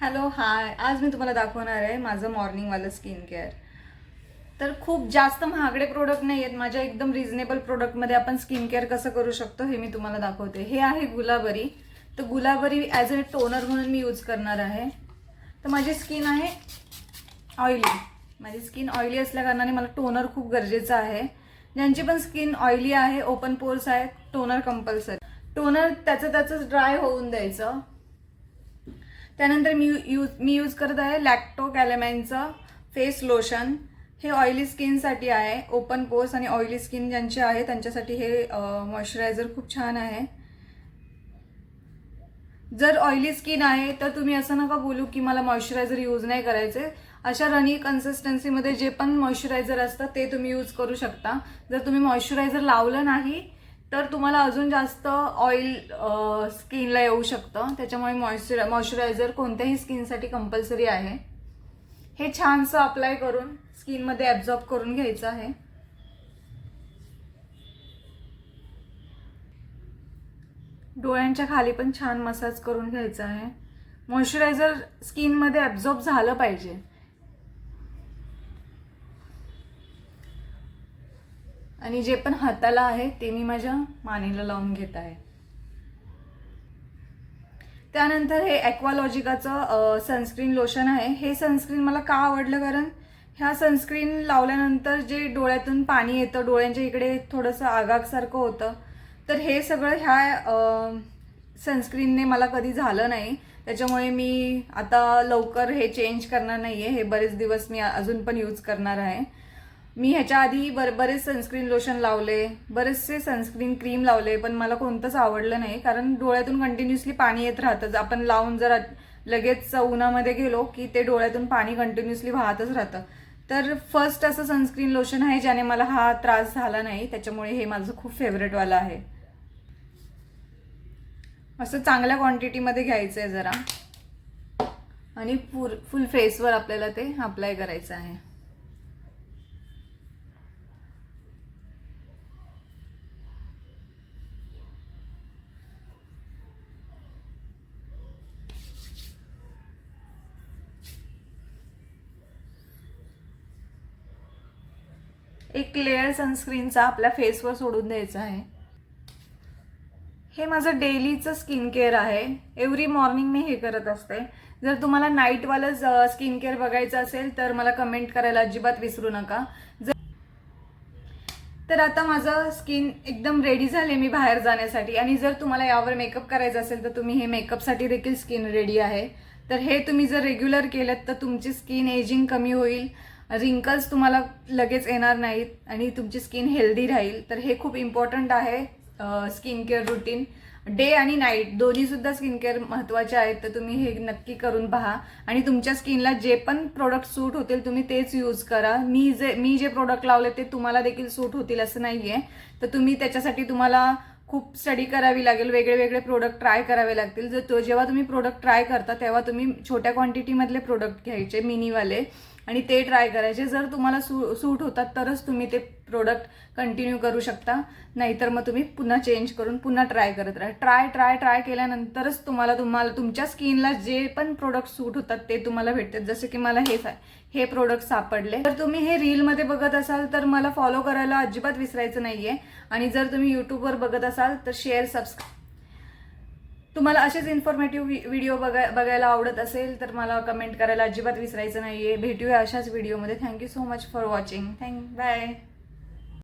Hello hi, आज मी तुम्हाला दाखवणार आहे माझं मॉर्निंगवालं स्किन केअर. तर खूप जास्त महागडे प्रोडक्ट नाही आहेत, माझ्या एकदम रिझनेबल प्रोडक्टमध्ये आपण स्किन केअर कसं करू शकतो हे मी तुम्हाला दाखवते. हे आहे गुलाबरी. तर गुलाबरी ॲज अ टोनर म्हणून मी यूज करणार आहे. तर माझी स्किन आहे ऑइली. माझी स्किन ऑइली असल्या कारणाने मला टोनर खूप गरजेचं आहे. ज्यांची पण स्किन ऑइली आहे, ओपन पोर्स आहे, टोनर कंपल्सरी. टोनर त्याचं ड्राय होऊन द्यायचं. त्यानंतर मी यूज करत आहे लॅक्टो कॅलेमाइनचं फेस लोशन. हे ऑइली स्किनसाठी आहे. ओपन पोर्स आणि ऑइली स्किन ज्यांची आहे त्यांच्यासाठी हे मॉइश्चरायझर खूप छान आहे. जर ऑइली स्किन आहे तर तुम्ही असं नका बोलू की मला मॉइश्चरायझर यूज नाही करायचे. अशा रनी कन्सिस्टन्सीमध्ये जे पण मॉइश्चरायझर असतं ते तुम्ही यूज करू शकता. जर तुम्ही मॉइश्चरायझर लावलं नाही तर तुम्हाला अजून जास्त ऑइल स्किनला येऊ शकतं. त्याच्यामुळे मॉइश्चरायझर कोणत्याही स्किनसाठी कंपल्सरी आहे. हे छानसं अप्लाय करून स्किनमध्ये ॲब्झॉर्ब करून घ्यायचं आहे. डोळ्यांच्या खाली पण छान मसाज करून घ्यायचा आहे. मॉइश्चरायझर स्किनमध्ये ॲब्झॉर्ब झालं पाहिजे. आणि जे पण हाताला आहे ते मी माझ्या मानेला लावून घेत आहे. त्यानंतर हे ॲक्वालॉजिकाचं सनस्क्रीन लोशन आहे. हे सनस्क्रीन मला का आवडलं, कारण ह्या सनस्क्रीन लावल्यानंतर जे डोळ्यातून पाणी येतं, डोळ्यांच्या इकडे थोडंसं आगागसारखं होतं, तर हे सगळं ह्या सनस्क्रीनने मला कधी झालं नाही. त्याच्यामुळे मी आता लवकर हे चेंज करणार नाही आहे. हे बरेच दिवस मी अजून पण यूज करणार आहे. मी ह्याच्या आधी बरेच सनस्क्रीन लोशन लावले, बरेचसे सनस्क्रीन क्रीम लावले, पण मला कोणतंच आवडलं नाही. कारण डोळ्यातून कंटिन्युअसली पाणी येत राहतं. आपण लावून जर लगेच उन्हामध्ये गेलो की ते डोळ्यातून पाणी कंटिन्युअसली वाहतच राहतं. तर फर्स्ट असं सनस्क्रीन लोशन आहे ज्याने मला हा त्रास झाला नाही. त्याच्यामुळे हे माझं खूप फेवरेटवालं आहे. असं चांगल्या क्वांटिटीमध्ये घ्यायचं आहे जरा, आणि फुल फेसवर आपल्याला ते अप्लाय करायचं आहे. एक लेअर सनस्क्रीनचा आपल्या फेसवर सोडून द्यायचा आहे. हे माझं डेलीचं स्किन केअर आहे. एव्हरी मॉर्निंग मी हे करत असते. जर तुम्हाला नाईटवालं स्किन केअर बघायचं असेल तर मला कमेंट करायला अजिबात विसरू नका. तर आता माझं स्किन एकदम रेडी झाले मी बाहेर जाण्यासाठी. आणि जर तुम्हाला यावर मेकअप करायचा असेल तर तुम्ही हे मेकअपसाठी देखील स्किन रेडी आहे. तर हे तुम्ही जर रेग्युलर केलं तर तुमची स्किन एजिंग कमी होईल, रिंकल्स तुम्हाला लगेच येणार नाहीत आणि तुमची स्किन हेल्दी राहील. तर हे खूप इम्पॉर्टंट आहे स्किन केअर रुटीन. डे आणि नाईट दोन्ही सुद्धा स्किन केअर महत्त्वाचे आहेत. तर तुम्ही हे नक्की करून पहा आणि तुमच्या स्किनला जे पण प्रोडक्ट सूट होतील तुम्ही तेच यूज करा. मी जे प्रोडक्ट लावले ते तुम्हाला देखील सूट होतील असं नाही आहे. तर तुम्ही त्याच्यासाठी तुम्हाला खूप स्टडी करावी लागेल, वेगळे वेगळे प्रोडक्ट ट्राय करावे लागतील. जेव्हा तुम्ही प्रोडक्ट ट्राय करता तेव्हा तुम्ही छोट्या क्वांटिटीमधले प्रोडक्ट घ्यायचे, मिनीवाले, आणि ते ट्राय करायचे. जर तुम्हाला सूट होतात तरच तुम्ही ते प्रोडक्ट कंटिन्यू करू शकता. नाहीतर मग तुम्ही पुन्हा चेंज करून पुन्हा ट्राय करत राहा. ट्राय केल्यानंतरच तुम्हाला तुमच्या स्किनला जे पण प्रोडक्ट सूट होतात ते तुम्हाला भेटतात. जसं की मला हे प्रोडक्ट सापडले. तर तुम्ही हे रीलमध्ये बघत असाल तर मला फॉलो करायला अजिबात विसरायचं नाहीये. आणि जर तुम्ही यूट्यूबवर बघत असाल तर शेअर, सबस्क्राईब, तुम्हाला असेच इन्फॉर्मेटिव्ह व्हिडिओ बघायला आवडत असेल तर मला कमेंट करायला अजिबात विसरायचं नाहीये. भेटूया अशाच व्हिडिओमध्ये. Thank you so much for watching. Bye.